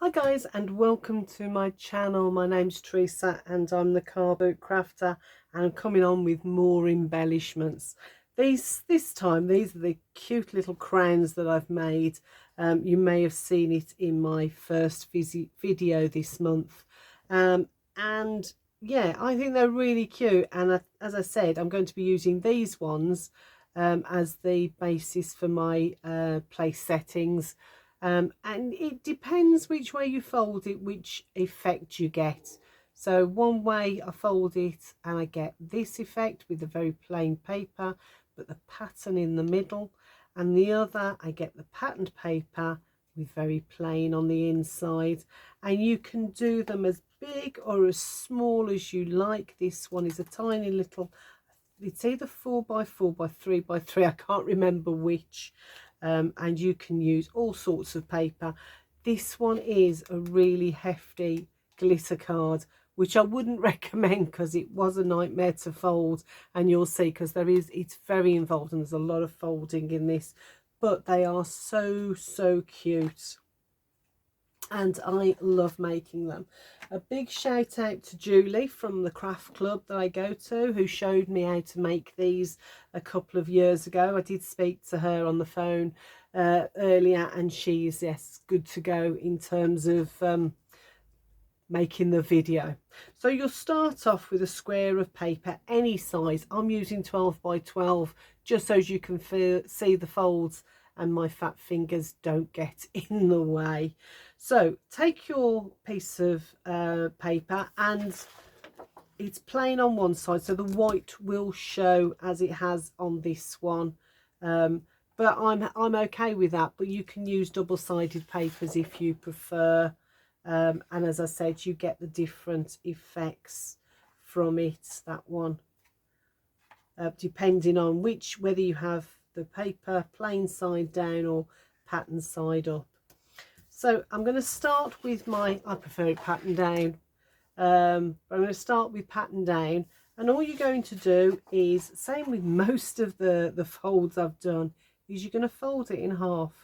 Hi guys, and welcome to my channel. My name's Teresa and I'm the Carbootcrafter, and I'm coming on with more embellishments. This time these are the cute little crowns that I've made. You may have seen it in my first video this month, and yeah, I think they're really cute. And as I said, I'm going to be using these ones as the basis for my place settings. And it depends which way you fold it, which effect you get. So one way I fold it and I get this effect with the very plain paper but the pattern in the middle, and the other I get the patterned paper with very plain on the inside. And you can do them as big or as small as you like. This one is a tiny little, it's either 4 by 4 by 3 by 3, I can't remember which. And you can use all sorts of paper. This one is a really hefty glitter card, which I wouldn't recommend because it was a nightmare to fold, and you'll see, because it's very involved and there's a lot of folding in this, but they are so cute and I love making them. A big shout out to Julie from the craft club that I go to, who showed me how to make these a couple of years ago. I did speak to her on the phone earlier, and she's, yes, good to go in terms of making the video. So you'll start off with a square of paper, any size. I'm using 12 by 12 just so you can see the folds and my fat fingers don't get in the way. So take your piece of paper, and it's plain on one side, so the white will show as it has on this one, but I'm okay with that. But you can use double-sided papers if you prefer, and as I said, you get the different effects from it, that one, depending on whether you have the paper plain side down or pattern side up. So I'm going to start with I prefer it pattern down, but I'm going to start with pattern down, and all you're going to do is, same with most of the folds I've done, is you're going to fold it in half.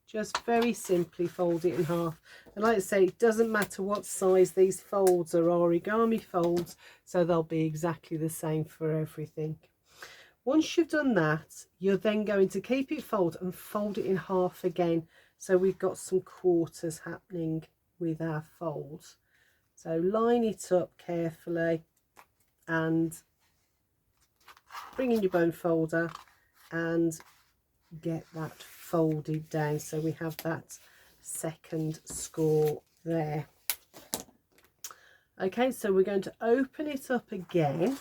Just very simply fold it in half. And like I say, it doesn't matter what size. These folds are origami folds, so they'll be exactly the same for everything. Once you've done that, you're then going to keep it folded and fold it in half again. So we've got some quarters happening with our folds. So line it up carefully and bring in your bone folder and get that folded down. So we have that second score there. Okay, so we're going to open it up again.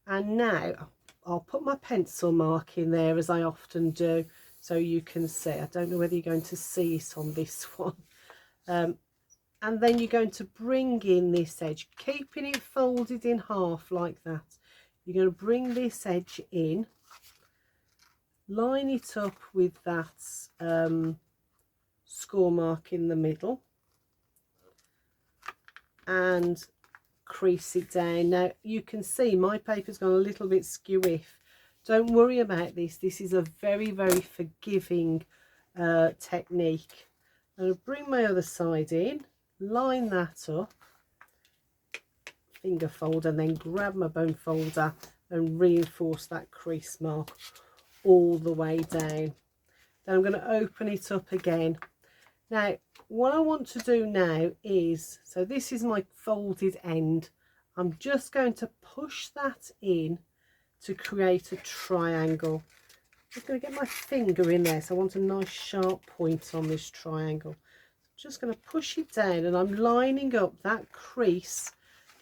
And now I'll put my pencil mark in there, as I often do, so you can see. I don't know whether you're going to see it on this one. And then you're going to bring in this edge, keeping it folded in half like that. You're going to bring this edge in, line it up with that score mark in the middle, and crease it down. Now you can see my paper's gone a little bit skew-iff. Don't worry about this. This is a very forgiving technique. I'll bring my other side in, line that up, finger fold, and then grab my bone folder and reinforce that crease mark all the way down. Then I'm going to open it up again. Now what I want to do now is, so this is my folded end, I'm just going to push that in to create a triangle. I'm just going to get my finger in there, so I want a nice sharp point on this triangle. Just going to push it down, and I'm lining up that crease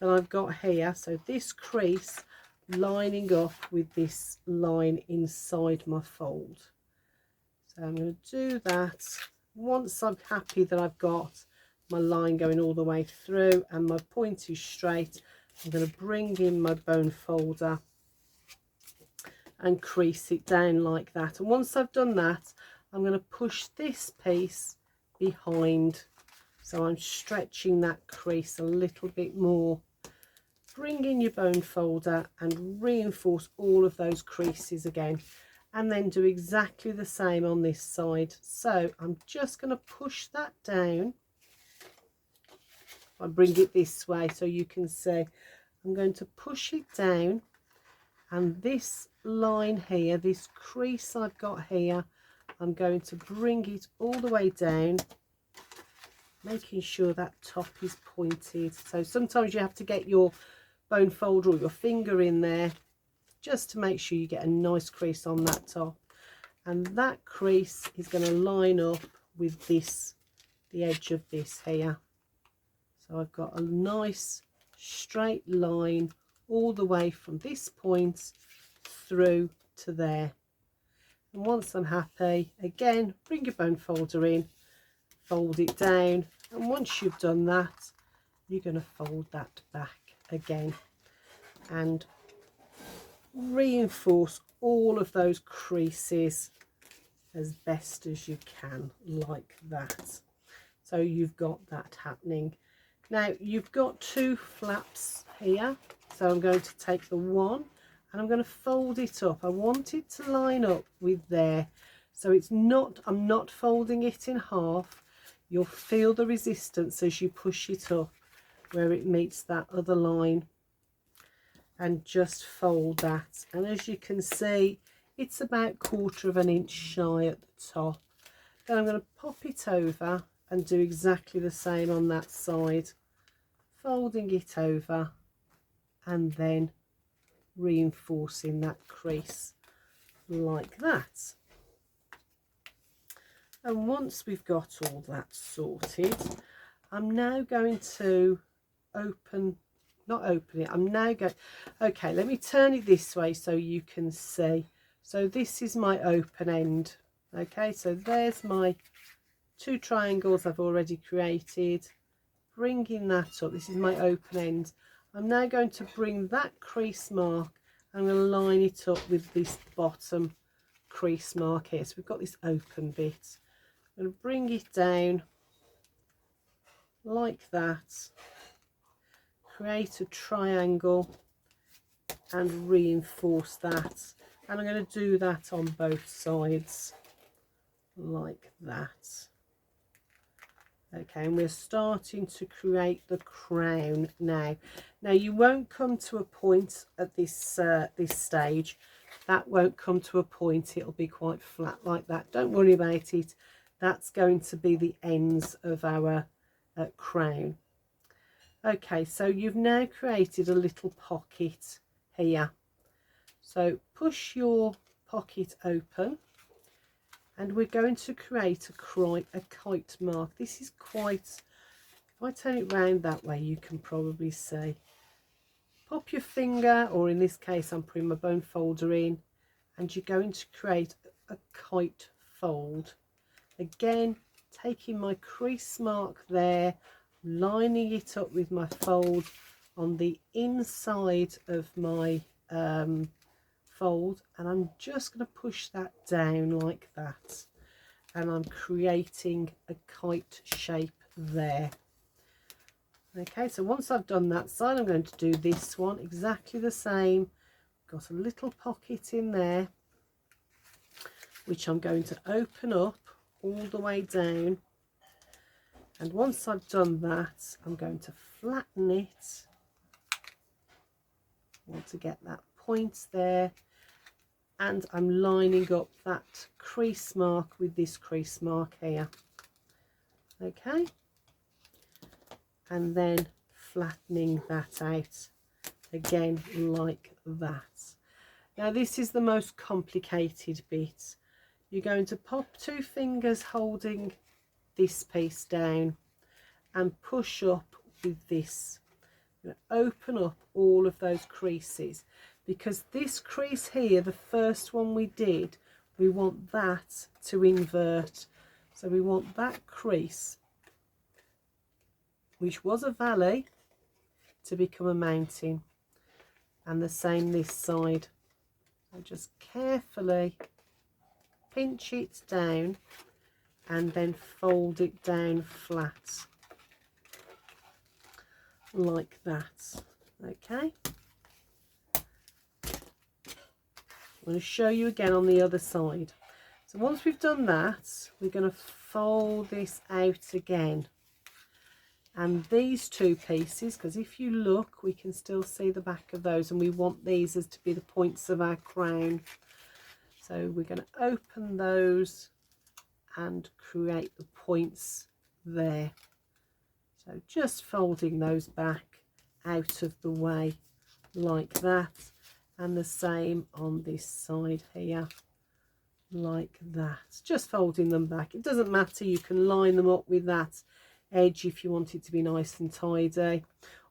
that I've got here. So this crease lining up with this line inside my fold. So I'm going to do that. Once I'm happy that I've got my line going all the way through and my point is straight, I'm going to bring in my bone folder and crease it down like that. And once I've done that, I'm going to push this piece behind, so I'm stretching that crease a little bit more. Bring in your bone folder and reinforce all of those creases again. and then do exactly the same on this side. So I'm just going to push that down. I bring it this way so you can see. I'm going to push it down, and this line here, this crease I've got here, I'm going to bring it all the way down, making sure that top is pointed. So sometimes you have to get your bone folder or your finger in there just to make sure you get a nice crease on that top, and that crease is going to line up with this, the edge of this here. So I've got a nice straight line all the way from this point through to there. And once I'm happy, again, bring your bone folder in, fold it down, and once you've done that, you're going to fold that back again and reinforce all of those creases as best as you can, like that. So you've got that happening. Now you've got two flaps here, so I'm going to take the one and I'm going to fold it up. I want it to line up with there, so it's not, I'm not folding it in half. You'll feel the resistance as you push it up where it meets that other line, and just fold that. And as you can see, it's about 1/4 of an inch shy at the top. Then I'm going to pop it over and do exactly the same on that side, folding it over and then reinforcing that crease like that. And once we've got all that sorted, I'm now going to I'm now going, okay, let me turn it this way so you can see. So this is my open end. Okay, so there's my two triangles I've already created, bringing that up. This is my open end. I'm now going to bring that crease mark, I'm going to line it up with this bottom crease mark here. So we've got this open bit. I'm going to bring it down like that, create a triangle and reinforce that, and I'm going to do that on both sides like that. Okay, and we're starting to create the crown now. Now you won't come to a point at this this stage. That won't come to a point, it'll be quite flat like that. Don't worry about it. That's going to be the ends of our crown. Okay, so you've now created a little pocket here. So push your pocket open, and we're going to create a kite mark. This is quite, if I turn it round that way, you can probably see. Pop your finger, or in this case I'm putting my bone folder in, and you're going to create a kite fold. Again, taking my crease mark there, lining it up with my fold on the inside of my fold, and I'm just going to push that down like that, and I'm creating a kite shape there. Okay, so once I've done that side, I'm going to do this one exactly the same. Got a little pocket in there which I'm going to open up all the way down, and once I've done that, I'm going to flatten it. I want to get that point there, and I'm lining up that crease mark with this crease mark here. Okay, and then flattening that out again like that. Now this is the most complicated bit. You're going to pop two fingers holding this piece down and push up with this. You're going to open up all of those creases, because this crease here, the first one we did, we want that to invert. So we want that crease, which was a valley, to become a mountain, and the same this side. So just carefully pinch it down and then fold it down flat like that. Okay, I'm going to show you again on the other side. So once we've done that, we're going to fold this out again. And these two pieces, because if you look, we can still see the back of those, and we want these as to be the points of our crown. So we're going to open those and create the points there. So just folding those back out of the way like that, and the same on this side here like that, just folding them back. It doesn't matter, you can line them up with that edge if you want it to be nice and tidy,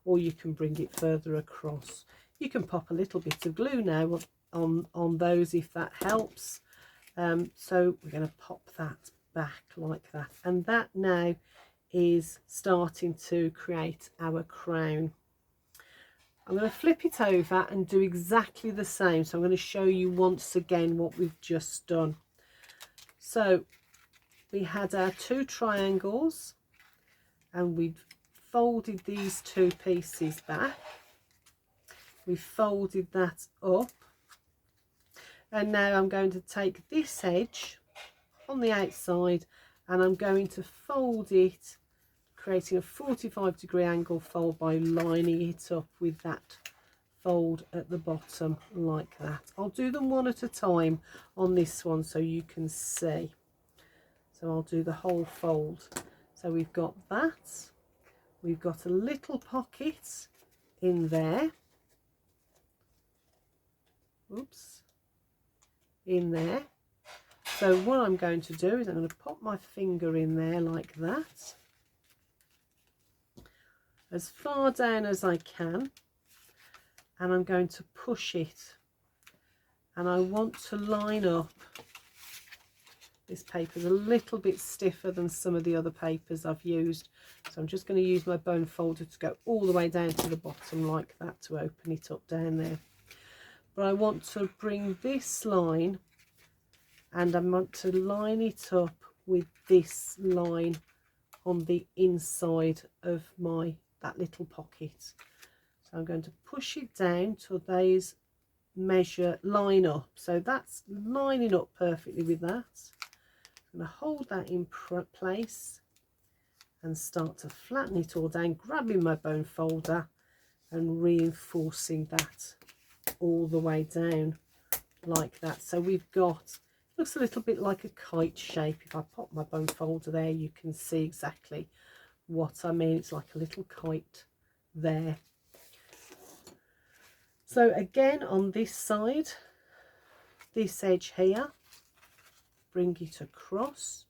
or you can bring it further across. You can pop a little bit of glue now on those if that helps. So we're going to pop that back like that, and that now is starting to create our crown. I'm going to flip it over and do exactly the same. So I'm going to show you once again what we've just done. So we had our two triangles, and we've folded these two pieces back. We folded that up, and now I'm going to take this edge on the outside and I'm going to fold it, creating a 45-degree angle fold by lining it up with that fold at the bottom like that. I'll do them one at a time on this one so you can see. So I'll do the whole fold. So we've got that, we've got a little pocket in there, oops, in there. So what I'm going to do is I'm going to pop my finger in there like that, as far down as I can, and I'm going to push it, and I want to line up. This paper is a little bit stiffer than some of the other papers I've used, so I'm just going to use my bone folder to go all the way down to the bottom like that to open it up down there. But I want to bring this line, and I want to line it up with this line on the inside of that little pocket. So I'm going to push it down till these line up. So that's lining up perfectly with that. I'm going to hold that in place and start to flatten it all down, grabbing my bone folder and reinforcing that all the way down like that. So we've got, looks a little bit like a kite shape. If I pop my bone folder there, you can see exactly what I mean. It's like a little kite there. So again, on this side, this edge here, bring it across,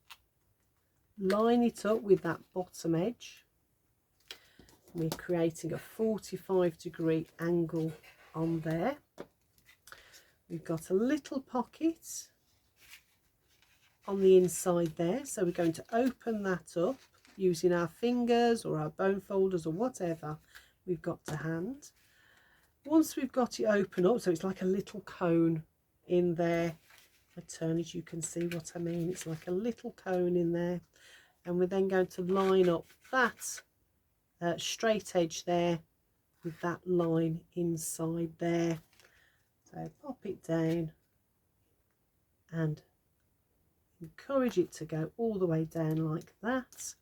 line it up with that bottom edge. We're creating a 45-degree angle on there. We've got a little pocket on the inside there, so we're going to open that up using our fingers or our bone folders or whatever we've got to hand. Once we've got it open up, so it's like a little cone in there. I turn it, you can see what I mean. It's like a little cone in there, and we're then going to line up that straight edge there with that line inside there. So pop it down and encourage it to go all the way down like that,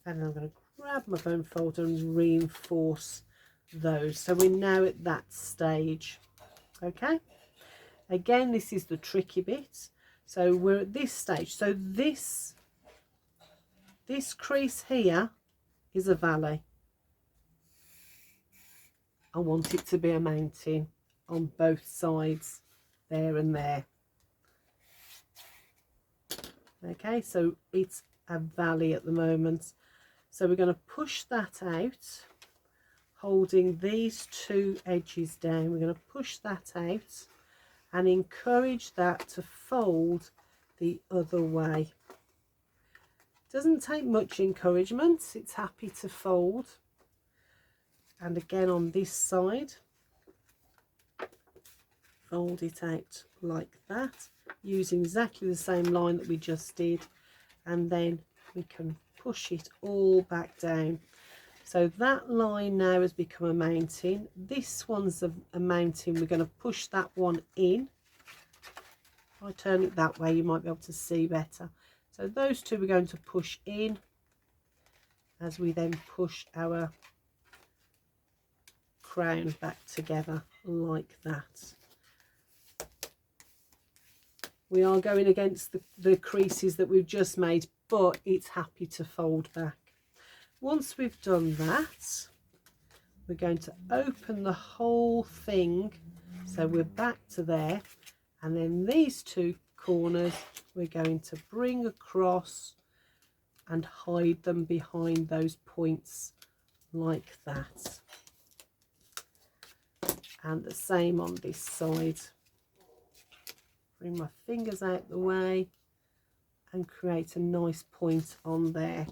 and I'm going to grab my bone folder and reinforce those. So we're now at that stage. Okay, again, this is the tricky bit. So we're at this stage. So this crease here is a valley. I want it to be a mountain on both sides, there and there. Okay, so it's a valley at the moment. So we're going to push that out, holding these two edges down. We're going to push that out and encourage that to fold the other way. Doesn't take much encouragement, it's happy to fold. And again on this side, fold it out like that, using exactly the same line that we just did, and then we can push it all back down. So that line now has become a mountain. This one's a mountain. We're going to push that one in If I turn it that way, you might be able to see better. So those two we're going to push in as we then push our crown back together like that. We are going against the creases that we've just made, but it's happy to fold back. Once we've done that, we're going to open the whole thing, so we're back to there, and then these two corners we're going to bring across and hide them behind those points like that. And the same on this side. Bring my fingers out the way and create a nice point on there.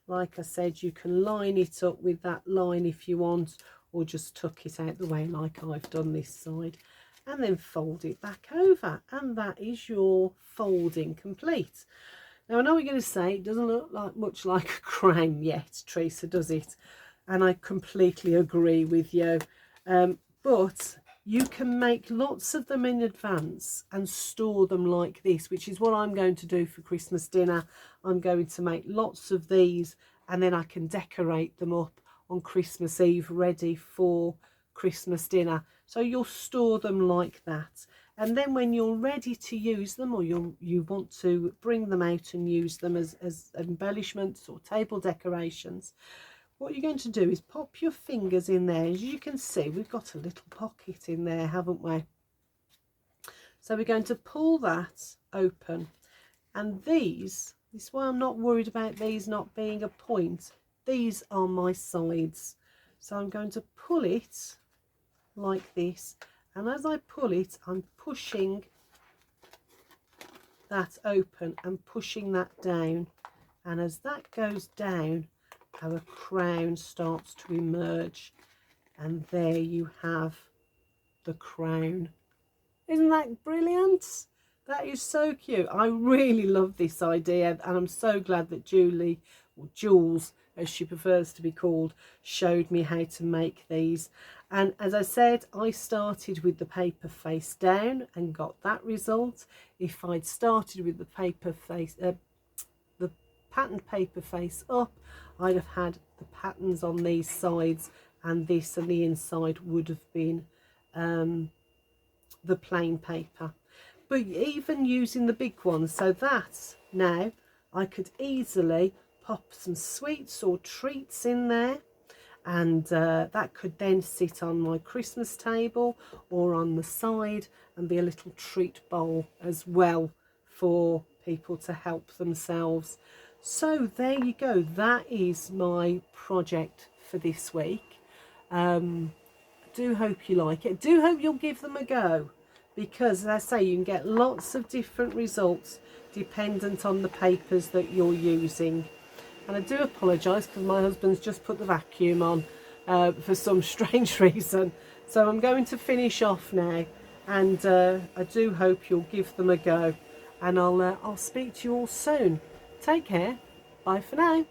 Like I said, you can line it up with that line if you want, or just tuck it out the way like I've done this side, and then fold it back over, and that is your folding complete. Now I know what you're going to say, it doesn't look like much like a crown yet, Teresa, does it? And I completely agree with you, but you can make lots of them in advance and store them like this, which is what I'm going to do for Christmas dinner. I'm going to make lots of these, and then I can decorate them up on Christmas Eve ready for Christmas dinner. So you'll store them like that, and then when you're ready to use them, or you want to bring them out and use them as embellishments or table decorations, what you're going to do is pop your fingers in there. As you can see, we've got a little pocket in there, haven't we? So we're going to pull that open, and this is why I'm not worried about these not being a point. These are my sides, so I'm going to pull it like this, and as I pull it, I'm pushing that open and pushing that down, and as that goes down, our crown starts to emerge, and there you have the crown. Isn't that brilliant? That is so cute. I really love this idea, and I'm so glad that Julie, or Jules as she prefers to be called, showed me how to make these. And as I said, I started with the paper face down and got that result. If I'd started with the paper face, the patterned paper face up, I'd have had the patterns on these sides, and this and the inside would have been the plain paper. But even using the big ones, so that now I could easily pop some sweets or treats in there, and that could then sit on my Christmas table or on the side and be a little treat bowl as well for people to help themselves. So there you go, that is my project for this week. I do hope you like it. I do hope you'll give them a go, because as I say, you can get lots of different results dependent on the papers that you're using. And I do apologise because my husband's just put the vacuum on for some strange reason. So I'm going to finish off now, and I do hope you'll give them a go, and I'll speak to you all soon. Take care. Bye for now.